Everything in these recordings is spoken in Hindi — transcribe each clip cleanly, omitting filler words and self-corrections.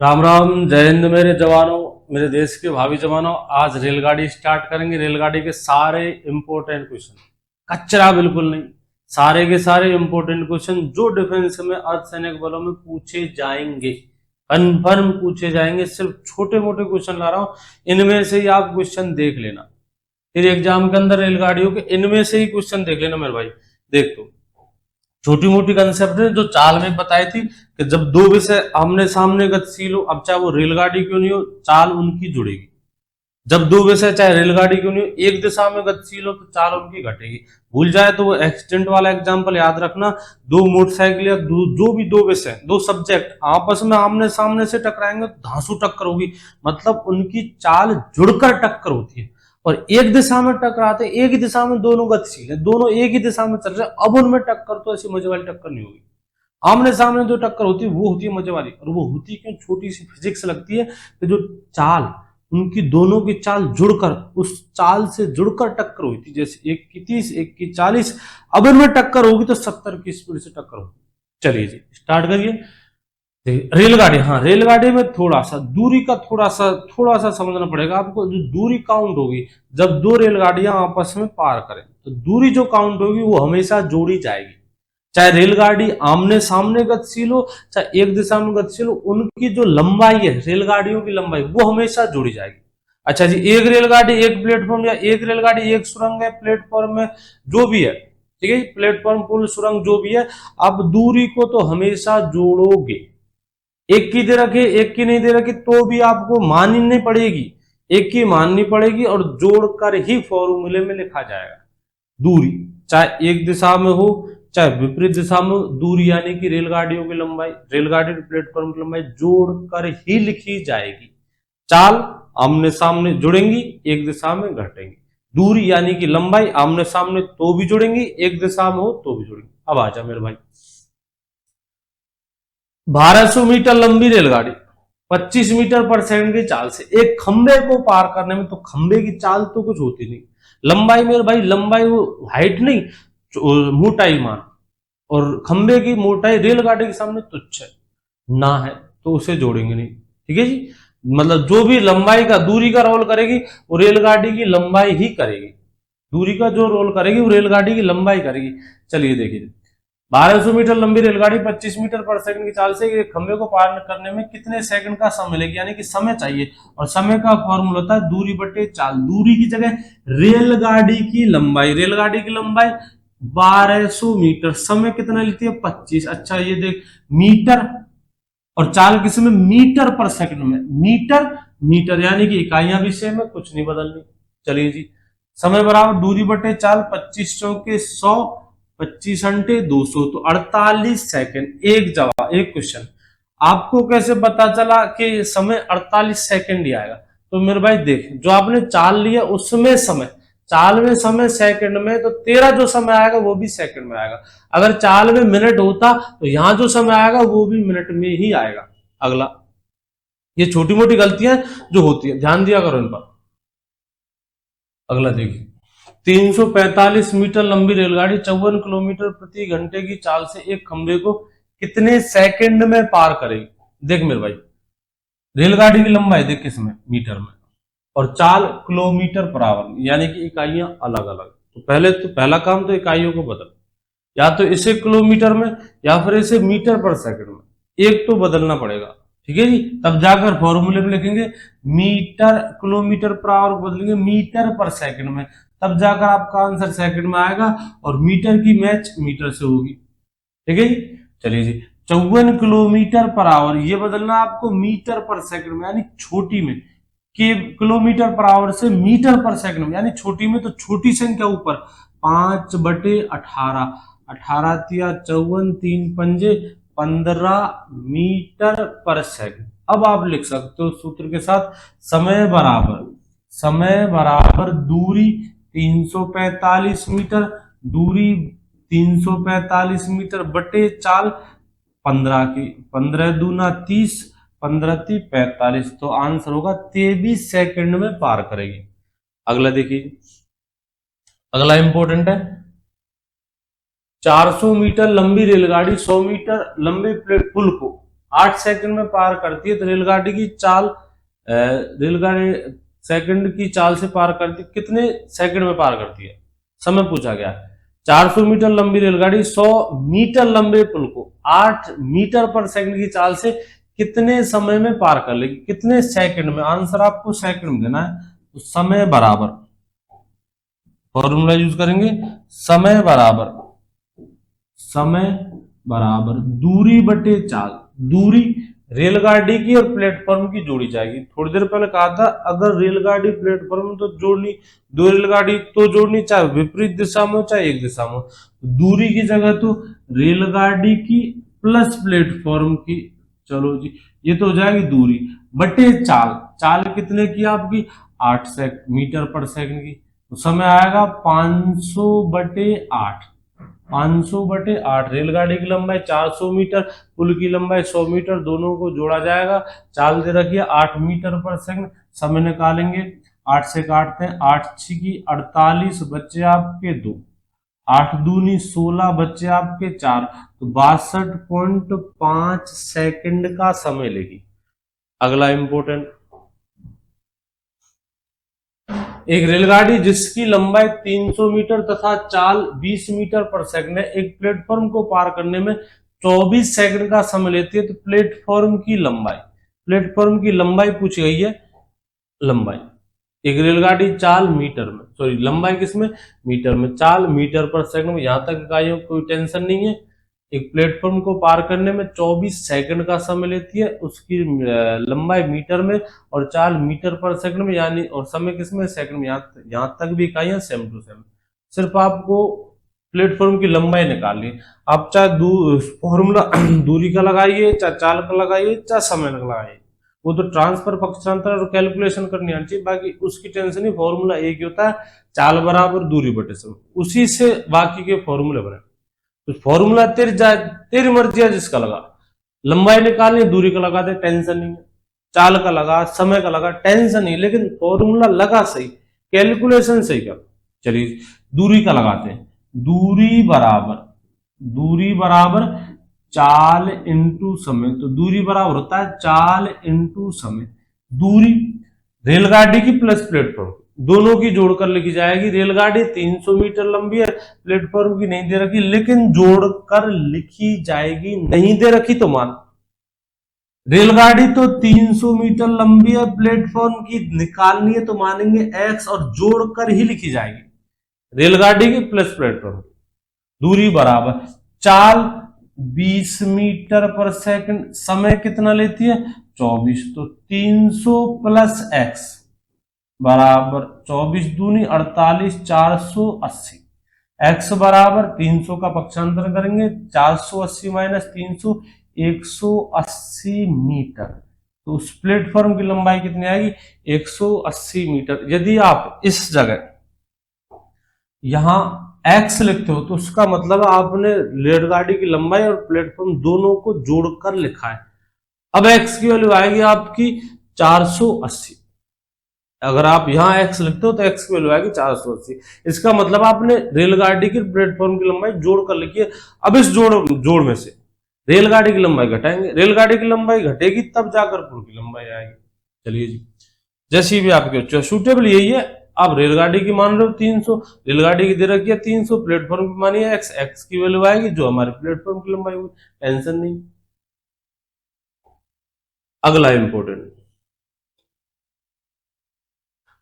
राम राम, जय हिंद मेरे जवानों, मेरे देश के भावी जवानों। आज रेलगाड़ी स्टार्ट करेंगे। रेलगाड़ी के सारे इंपॉर्टेंट क्वेश्चन, कचरा बिल्कुल नहीं, सारे के सारे इंपॉर्टेंट क्वेश्चन जो डिफेंस में अर्धसैनिक बलों में पूछे जाएंगे, कन्फर्म पूछे जाएंगे। सिर्फ छोटे मोटे क्वेश्चन ला रहा हूं, इनमें से ही आप क्वेश्चन देख लेना। फिर एग्जाम के अंदर रेलगाड़ियों के इनमें से ही क्वेश्चन देख लेना मेरे भाई। देख तो छोटी मोटी कंसेप्ट है जो चाल में बताई थी कि जब दो विषय आमने सामने गतिशील हो, अब चाहे वो रेलगाड़ी क्यों नहीं हो, चाल उनकी जुड़ेगी। जब दो विषय चाहे रेलगाड़ी क्यों नहीं हो, एक दिशा में गतिशील हो तो चाल उनकी घटेगी। भूल जाए तो वो एक्सीडेंट वाला एग्जांपल याद रखना। दो मोटरसाइकिल या जो भी दो विषय, दो सब्जेक्ट आपस में आमने सामने से टकराएंगे तो धांसू टक्कर होगी, मतलब उनकी चाल जुड़कर टक्कर होती है। और एक दिशा में टकराते, एक ही दिशा में दोनों गतिशील है, दोनों एक ही दिशा में चल रहे, अब उनमें टक्कर तो ऐसी मजे वाली टक्कर नहीं होगी। आमने सामने जो टक्कर होती है वो होती है मजे वाली। और वो होती क्यों, छोटी सी फिजिक्स लगती है कि जो चाल, उनकी दोनों की चाल जुड़कर, उस चाल से जुड़कर टक्कर हुई थी। जैसे एक की 30, एक की 40, अब इनमें टक्कर होगी तो 70 की स्पीड से टक्कर होगी। चलिए जी स्टार्ट करिए। रेलगाड़ी, हाँ रेलगाड़ी में थोड़ा सा दूरी का थोड़ा सा समझना पड़ेगा आपको। जो दूरी काउंट होगी जब दो रेलगाड़ियां आपस में पार करें, तो दूरी जो काउंट होगी वो हमेशा जोड़ी जाएगी। चाहे रेलगाड़ी आमने सामने गतिशील हो, चाहे एक दिशा में गतिशील हो, उनकी जो लंबाई है, रेलगाड़ियों की लंबाई, वो हमेशा जोड़ी जाएगी। अच्छा जी, एक रेलगाड़ी एक प्लेटफॉर्म, या एक रेलगाड़ी एक सुरंग है प्लेटफॉर्म में, जो भी है, ठीक है, प्लेटफॉर्म पुल सुरंग जो भी है, अब दूरी को तो हमेशा जोड़ोगे। एक की दे रखे, एक की नहीं दे रखी, तो भी आपको माननी पड़ेगी, एक की माननी पड़ेगी और जोड़कर ही फॉर्मूले में लिखा जाएगा। दूरी चाहे एक दिशा में हो चाहे विपरीत दिशा में, दूरी यानी कि रेलगाड़ियों की लंबाई, रेलगाड़ी प्लेटफॉर्म की लंबाई जोड़कर ही लिखी जाएगी। चाल आमने सामने जुड़ेंगी, एक दिशा में घटेंगी। दूरी यानी कि लंबाई आमने सामने तो भी जुड़ेंगी, एक दिशा में हो तो भी जुड़ेंगी। अब आ जा मेरे भाई। 1200 मीटर लंबी रेलगाड़ी 25 मीटर पर सेकंड की चाल से एक खंबे को पार करने में, तो खंबे की चाल तो कुछ होती नहीं। लंबाई मेरे भाई, लंबाई वो हाइट नहीं, मोटाई मान। और खंबे की मोटाई रेलगाड़ी के सामने तुच्छ है, ना है तो उसे जोड़ेंगे नहीं। ठीक है जी, मतलब जो भी लंबाई का, दूरी का रोल करेगी वो रेलगाड़ी की लंबाई ही करेगी। दूरी का जो रोल करेगी वो रेलगाड़ी की लंबाई करेगी। चलिए देखिए, 1200 मीटर लंबी रेलगाड़ी 25 मीटर पर सेकंड की चाल से एक खंबे को पार करने में कितने सेकंड का समय लेगी, यानी कि समय चाहिए। और समय का फॉर्मूला होता है दूरी बटे चाल। दूरी की जगह रेलगाड़ी की लंबाई, रेलगाड़ी की लंबाई 1200 मीटर, समय कितना लेती है 25। अच्छा ये देख, मीटर और चाल किस में, मीटर पर सेकंड में। मीटर मीटर यानी कि इकाइयां भी सेम है, कुछ नहीं बदलनी। चलिए जी, समय बराबर दूरी बटे चाल, 25 चौके 100, 25 घंटे 200, तो 48 सेकंड। एक जवाब, एक क्वेश्चन। आपको कैसे पता चला कि समय 48 सेकंड ही आएगा? तो मेरे भाई देख, जो आपने चाल लिया उसमें समय, चाल में समय सेकंड में, तो तेरा जो समय आएगा वो भी सेकंड में आएगा। अगर चाल में मिनट होता तो यहां जो समय आएगा वो भी मिनट में ही आएगा। अगला, ये छोटी मोटी गलतियां जो होती है, ध्यान दिया करो इन पर। अगला देखिए, 345 मीटर लंबी रेलगाड़ी 54 किलोमीटर प्रति घंटे की चाल से एक खंबे को कितने सेकंड में पार करेगी? देख मेरे भाई, रेलगाड़ी की लंबाई देख किसमें, मीटर में, और चाल किलोमीटर पर आवर, यानी कि इकाइयां अलग अलग। तो पहला काम तो इकाइयों को बदल, या तो इसे किलोमीटर में या फिर इसे मीटर पर सेकंड में, एक तो बदलना पड़ेगा। ठीक है जी, तब जाकर फॉर्मूले में लिखेंगे मीटर, किलोमीटर पर आवर बदलेंगे मीटर पर सेकंड में, तब जाकर आपका आंसर सेकंड में आएगा। और मीटर की मैच मीटर से होगी। ठीक है जी, चलिए जी, 54 किलोमीटर पर आवर, ये बदलना आपको मीटर पर सेकंड में, यानी छोटी में, कि किलोमीटर पर आवर से मीटर पर सेकंड में, यानी छोटी में, तो छोटी संख्या ऊपर 5/18, 18 तिया 54, 3 पंजे 15 मीटर पर सेकंड। अब आप लिख सकते हो सूत्र के साथ, समय बराबर दूरी 345 मीटर, दूरी 345 मीटर बटे चाल 15 की, 15 दूना 30, 15 ती 45, तो आंसर होगा 23 सेकंड में पार करेगी। अगला देखिए, अगला इंपॉर्टेंट है, 400 मीटर लंबी रेलगाड़ी 100 मीटर लंबे पुल को 8 सेकंड में पार करती है, तो रेलगाड़ी की चाल रेलगाड़ी सेकंड की चाल से पार करती, कितने सेकंड में पार करती है, समय पूछा गया। 400 मीटर लंबी रेलगाड़ी 100 मीटर लंबे पुल को 8 मीटर पर सेकंड की चाल से कितने समय में पार कर लेगी, कितने सेकंड में, आंसर आपको सेकंड में देना है। तो समय बराबर, फॉर्मूला यूज करेंगे, समय बराबर दूरी बटे चाल। दूरी रेलगाड़ी की और प्लेटफॉर्म की जोड़ी जाएगी। थोड़ी देर पहले कहा था अगर रेलगाड़ी प्लेटफॉर्म तो जोड़नी, दो रेलगाड़ी तो जोड़नी, चाहे विपरीत दिशा में हो चाहे एक दिशा में हो। दूरी की जगह तो रेलगाड़ी की प्लस प्लेटफॉर्म की, चलो जी ये तो हो जाएगी दूरी बटे चाल। चाल कितने की आपकी 8 मीटर पर सेकंड की, तो समय आएगा 500 बटे 8। 500 बटे 8। रेलगाड़ी की लंबाई 400 मीटर, पुल की लंबाई 100 मीटर, दोनों को जोड़ा जाएगा। चाल दे रखी है 8 मीटर पर सेकंड। समय निकालेंगे, 8 से काटते हैं, 8 6 की 48, बच्चे आपके 2, 8 दूनी 16, बच्चे आपके 4, तो 62.5 सेकंड का समय लेगी। अगला इंपोर्टेंट, एक रेलगाड़ी जिसकी लंबाई 300 मीटर तथा चाल 20 मीटर पर सेकंड है, एक प्लेटफॉर्म को पार करने में 24 सेकंड का समय लेती है। तो प्लेटफॉर्म की लंबाई पूछी गई है। लंबाई, एक रेलगाड़ी चाल मीटर में, सॉरी लंबाई किसमें, मीटर में, चाल मीटर पर सेकंड में, यहां तक इकाइयों कोई टेंशन नहीं है। एक प्लेटफॉर्म को पार करने में 24 सेकंड का समय लेती है, उसकी लंबाई मीटर में और चाल मीटर पर सेकंड में, यानी और समय किसमें, सेकंड में। यहां तक भी इकाइयां सेम टू सेम। सिर्फ आपको प्लेटफॉर्म की लंबाई निकालनी है। आप चाहे फॉर्मूला दूरी का लगाइए, चाहे चाल का लगाइए, चाहे समय का लगाइए, वो तो ट्रांसफर, पक्षांतर और कैलकुलेशन करनी आनी चाहिए, बाकी उसकी टेंशन नहीं। फॉर्मूला एक ही होता है, चाल बराबर दूरी बटे समय, उसी से बाकी के फॉर्मूले बने। तो फॉर्मूला तेरी मर्जी है, जिसका लगा। लंबाई निकालनी, दूरी का लगा दे, टेंशन नहीं है। चाल का लगा, समय का लगा, टेंशन नहीं, लेकिन फॉर्मूला लगा सही, कैलकुलेशन सही कर। चलिए दूरी का लगाते हैं। दूरी बराबर चाल इंटू समय, तो दूरी बराबर होता है चाल इंटू समय। दूरी रेलगाड़ी की प्लस प्लेटफॉर्म, दोनों की जोड़कर लिखी जाएगी। रेलगाड़ी 300 मीटर लंबी है, प्लेटफॉर्म की नहीं दे रखी, लेकिन जोड़कर लिखी जाएगी। नहीं दे रखी तो मान, रेलगाड़ी तो 300 मीटर लंबी है, प्लेटफॉर्म की निकालनी है तो मानेंगे x, और जोड़कर ही लिखी जाएगी रेलगाड़ी की प्लस प्लेटफॉर्म। दूरी बराबर चाल 20 मीटर पर सेकंड, समय कितना लेती है 24, तो 300 प्लस x बराबर 24 दूनी 48, 480। x बराबर 300 का पक्षांतर करेंगे, 480 माइनस 300, 180 मीटर। तो उस प्लेटफॉर्म की लंबाई कितनी आएगी 180 मीटर। यदि आप इस जगह यहां x लिखते हो तो उसका मतलब आपने रेलगाड़ी की लंबाई और प्लेटफॉर्म दोनों को जोड़कर लिखा है। अब x की वैल्यू आएगी आपकी 480। अगर आप यहां x लिखते हो तो x की वैल्यू आएगी 480। इसका मतलब आपने रेलगाड़ी की प्लेटफॉर्म की लंबाई जोड़कर लिखी है। अब इस जोड़ में से रेलगाड़ी की लंबाई घटाएंगे, रेलगाड़ी की लंबाई घटेगी तब जाकर पुल की लंबाई आएगी। चलिए जी, जैसी भी आपके सूटेबल यही है। आप रेलगाड़ी की मान रहे हो 300, रेलगाड़ी की दे रखी है 300, प्लेटफॉर्म की मानिए x की वैल्यू आएगी जो हमारे प्लेटफॉर्म की लंबाई हुई, टेंशन नहीं। अगला इंपोर्टेंट,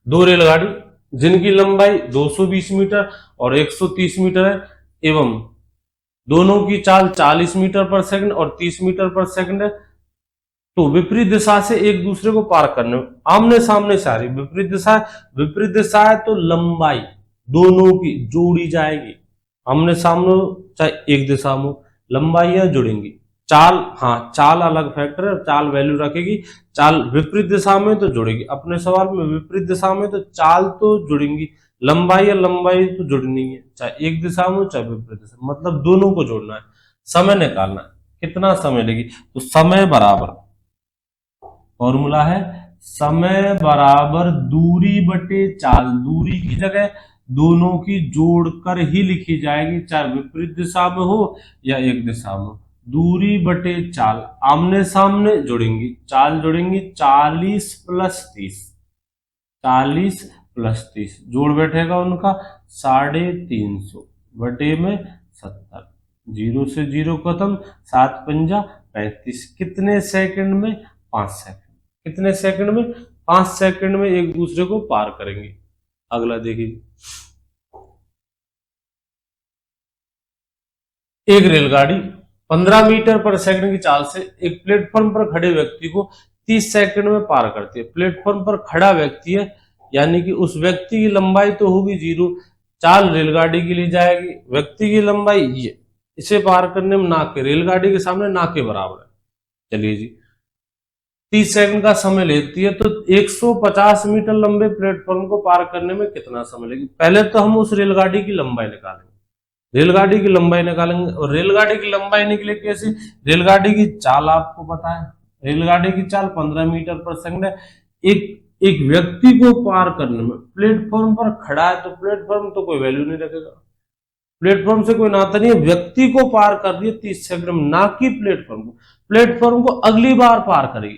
दो रेलगाड़ी जिनकी लंबाई 220 मीटर और 130 मीटर है एवं दोनों की चाल 40 मीटर पर सेकंड और 30 मीटर पर सेकंड है, तो विपरीत दिशा से एक दूसरे को पार करने में आमने सामने से आ रही। विपरीत दिशा है तो लंबाई दोनों की जोड़ी जाएगी। आमने सामने चाहे एक दिशा में, लंबाइयां जुड़ेंगी। चाल, हाँ चाल अलग फैक्टर है, चाल वैल्यू रखेगी। चाल विपरीत दिशा में तो जुड़ेगी, अपने सवाल में विपरीत दिशा में तो चाल तो जुड़ेंगी, लंबाई तो जुड़नी है, चाहे एक दिशा में चाहे विपरीत दिशा, मतलब दोनों को जोड़ना है। समय निकालना है, कितना समय लेगी, तो समय बराबर, फॉर्मूला है समय बराबर दूरी बटे चाल। दूरी की जगह दोनों की जोड़कर ही लिखी जाएगी, चाहे विपरीत दिशा में हो या एक दिशा में। दूरी बटे चाल, आमने सामने जुड़ेंगी, चाल जुड़ेंगी, 40 प्लस 30, 40 प्लस 30 जोड़ बैठेगा उनका 350 बटे में 70, 0 से 0 खत्म, 7 पंजा 35, कितने सेकंड में? 5 सेकंड। कितने सेकंड में? 5 सेकंड में एक दूसरे को पार करेंगे। अगला देखिए, एक रेलगाड़ी 15 मीटर पर सेकंड की चाल से एक प्लेटफॉर्म पर खड़े व्यक्ति को 30 सेकंड में पार करती है। प्लेटफॉर्म पर खड़ा व्यक्ति है, यानी कि उस व्यक्ति की लंबाई तो होगी 0, चाल रेलगाड़ी की ली जाएगी, व्यक्ति की लंबाई ये, इसे पार करने में ना के, रेलगाड़ी के सामने ना के बराबर है। चलिए जी, 30 सेकंड का समय लेती है, तो 150 मीटर लंबे प्लेटफॉर्म को पार करने में कितना समय लगेगा? पहले तो हम उस रेलगाड़ी की लंबाई निकालेंगे, रेलगाड़ी की लंबाई निकालेंगे। और रेलगाड़ी की लंबाई निकले कैसे? रेलगाड़ी की चाल आपको पता है, रेलगाड़ी की चाल 15 मीटर पर सेकंड है। एक व्यक्ति को पार करने में, प्लेटफॉर्म पर खड़ा है तो प्लेटफॉर्म तो कोई वैल्यू नहीं रखेगा, प्लेटफॉर्म से कोई नाता नहीं है, व्यक्ति को पार कर रही है 30 सेकंड में, ना कि प्लेटफॉर्म को। प्लेटफॉर्म को अगली बार पार करेगी,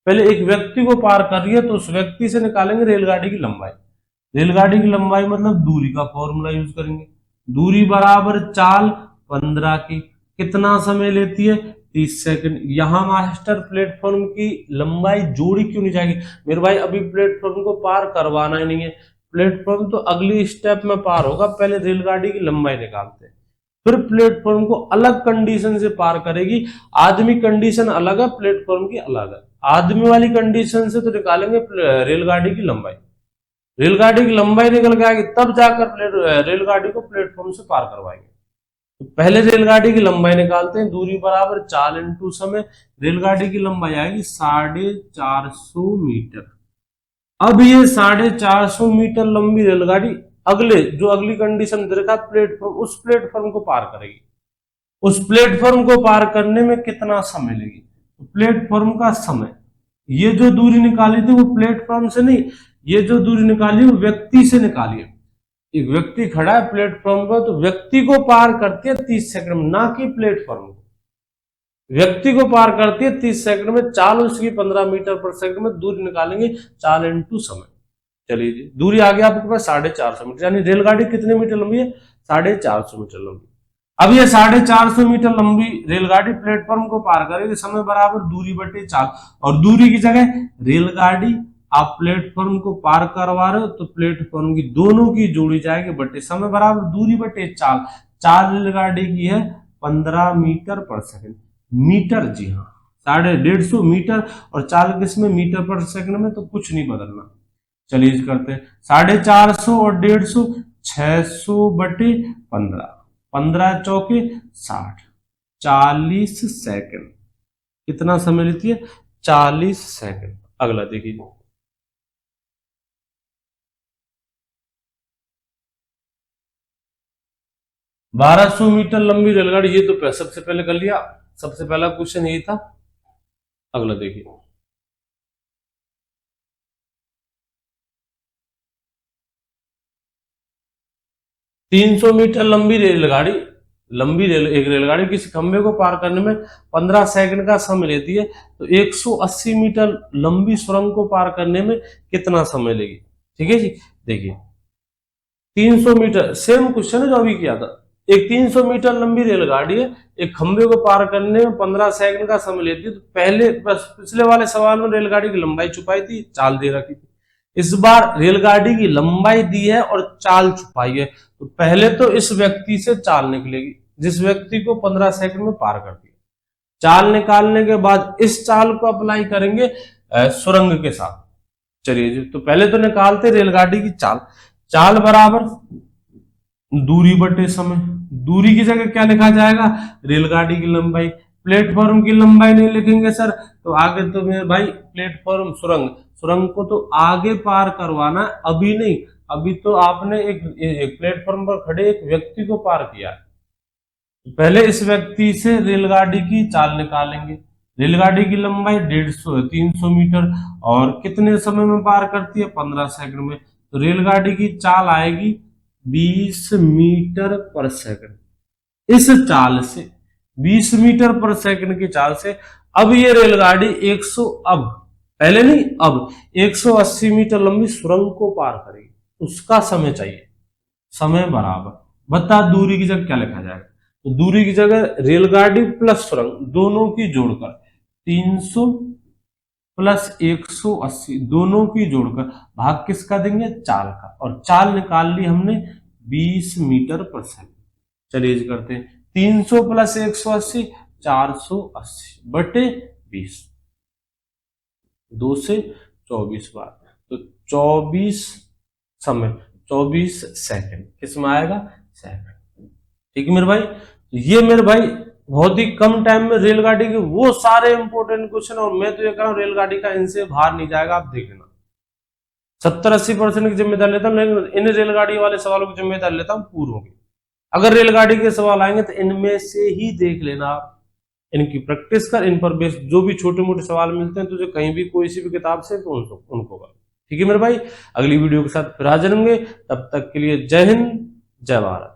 पहले एक व्यक्ति को पार कर रही है तो उस व्यक्ति से निकालेंगे रेलगाड़ी की लंबाई। रेलगाड़ी की लंबाई मतलब दूरी का फॉर्मूला यूज करेंगे, दूरी बराबर चाल 15 की, कितना समय लेती है? 30 सेकंड। यहां मास्टर प्लेटफॉर्म की लंबाई जोड़ी क्यों नहीं जाएगी? मेरे भाई अभी प्लेटफॉर्म को पार करवाना ही नहीं है, प्लेटफॉर्म तो अगली स्टेप में पार होगा, पहले रेलगाड़ी की लंबाई निकालते हैं, फिर प्लेटफॉर्म को अलग कंडीशन से पार करेगी। आदमी कंडीशन अलग है, प्लेटफॉर्म की अलग है। आदमी वाली कंडीशन से तो निकालेंगे रेलगाड़ी की लंबाई, रेलगाड़ी की लंबाई निकल के आएगी, तब जाकर रेलगाड़ी को प्लेटफॉर्म से पार करवाएंगे। तो पहले रेलगाड़ी की लंबाई निकालते हैं, दूरी बराबर चाल इंटू समय, रेलगाड़ी की लंबाई आएगी 450 मीटर। अब ये 450 मीटर लंबी रेलगाड़ी अगली कंडीशन देखा प्लेटफॉर्म, उस प्लेटफॉर्म को पार करेगी। उस प्लेटफॉर्म को पार करने में कितना समय लगेगी? तो प्लेटफॉर्म का समय, ये जो दूरी निकाली थी वो प्लेटफॉर्म से नहीं, ये जो दूरी निकाली वो व्यक्ति से निकाली है। एक व्यक्ति खड़ा है प्लेटफॉर्म पर, तो व्यक्ति को पार करती है 30 सेकंड में, ना कि प्लेटफॉर्म को। व्यक्ति को पार करती है 30 सेकंड में, चाल उसकी 15 मीटर पर सेकंड में, दूरी निकालेंगे चाल इंटू समय। चलिए जी, दूरी आ गया आपके पास 450 मीटर, यानी रेलगाड़ी कितने मीटर लंबी है? 450 मीटर लंबी। अब ये 450 मीटर लंबी रेलगाड़ी प्लेटफॉर्म को पार करेगी, समय बराबर दूरी बटे चाल, और दूरी की जगह रेलगाड़ी, आप प्लेटफॉर्म को पार करवा रहे हो तो प्लेटफॉर्म की दोनों की जोड़ी जाएगी, बटे समय बराबर दूरी बटे चाल। चाल रेलगाड़ी की है 15 मीटर पर सेकंड, मीटर, जी हाँ 150 मीटर, और चाल किसमें? मीटर पर सेकंड में, तो कुछ नहीं बदलना। चलिए करते हैं, 450 और 150, 600 बटे 15, 15 चौके 60, 40 सेकंड। कितना समय लेती है? 40 सेकंड। अगला देखिए, 1200 मीटर लंबी रेलगाड़ी, ये तो सबसे पहले कर लिया, सबसे पहला क्वेश्चन यही था। अगला देखिए, 300 मीटर लंबी रेलगाड़ी, एक रेलगाड़ी किसी खंभे को पार करने में 15 सेकंड का समय लेती है, तो 180 मीटर लंबी सुरंग को पार करने में कितना समय लेगी? ठीक है जी, देखिए 300 मीटर, सेम क्वेश्चन है जो अभी किया था। एक 300 मीटर लंबी रेलगाड़ी है, एक खंभे को पार करने में 15 सेकंड का समय लेती है। तो पहले पिछले वाले सवाल में रेलगाड़ी की लंबाई छुपाई थी, चाल दे रखी थी। इस बार रेलगाड़ी की लंबाई दी है और चाल छुपाई है, तो पहले तो इस व्यक्ति से चाल निकलेगी, जिस व्यक्ति को 15 सेकंड में पार कर दिया। चाल निकालने के बाद इस चाल को अप्लाई करेंगे सुरंग के साथ। चलिए जी, तो पहले तो निकालते रेलगाड़ी की चाल, चाल बराबर दूरी बटे समय, दूरी की जगह क्या लिखा जाएगा? रेलगाड़ी की लंबाई। प्लेटफॉर्म की लंबाई नहीं लिखेंगे सर, तो आगे तो मेरे भाई प्लेटफॉर्म, सुरंग, सुरंग को तो आगे पार करवाना है, अभी नहीं। अभी तो आपने एक प्लेटफॉर्म पर खड़े एक व्यक्ति को पार किया है, पहले इस व्यक्ति से रेलगाड़ी की चाल निकालेंगे। रेलगाड़ी की लंबाई 300 मीटर, और कितने समय में पार करती है? 15 सेकंड में। तो रेलगाड़ी की चाल आएगी 20 मीटर पर सेकंड। इस चाल से 20 मीटर पर सेकंड की चाल से अब ये रेलगाड़ी 100 अब पहले नहीं अब 180 मीटर लंबी सुरंग को पार करेगी, उसका समय चाहिए, समय बराबर बता दूरी की जगह क्या लिखा जाएगा, तो दूरी की जगह रेलगाड़ी प्लस सुरंग दोनों की जोड़कर 300 प्लस 180 दोनों की जोड़कर भाग किसका देंगे, चाल का, और चाल निकाल ली हमने 20 मीटर पर सेकंड। चलिए जी करते हैं, 300 प्लस 180 480 बटे 20, 2 से 24 बार, तो 24 समय 24 सेकंड किस में आएगा, सेकंड। ठीक है मेरे भाई, ये मेरे भाई बहुत ही कम टाइम में रेलगाड़ी के वो सारे इंपॉर्टेंट क्वेश्चन, और मैं तो ये कह रहा हूं रेलगाड़ी का इनसे बाहर नहीं जाएगा, आप देख लेना। 70-80% की जिम्मेदारी लेता हूं, लेकिन इन रेलगाड़ी वाले सवालों की जिम्मेदारी लेता हूं पूर्वों की। अगर रेलगाड़ी के सवाल आएंगे तो इनमें से ही देख लेना आप, इनकी प्रैक्टिस कर, इन पर बेस्ड जो भी छोटे मोटे सवाल मिलते हैं तुझे कहीं भी कोई सी भी किताब से तो उनको कर। ठीक है मेरे भाई, अगली वीडियो के साथ फिर हाजिर होंगे, तब तक के लिए जय हिंद जय भारत।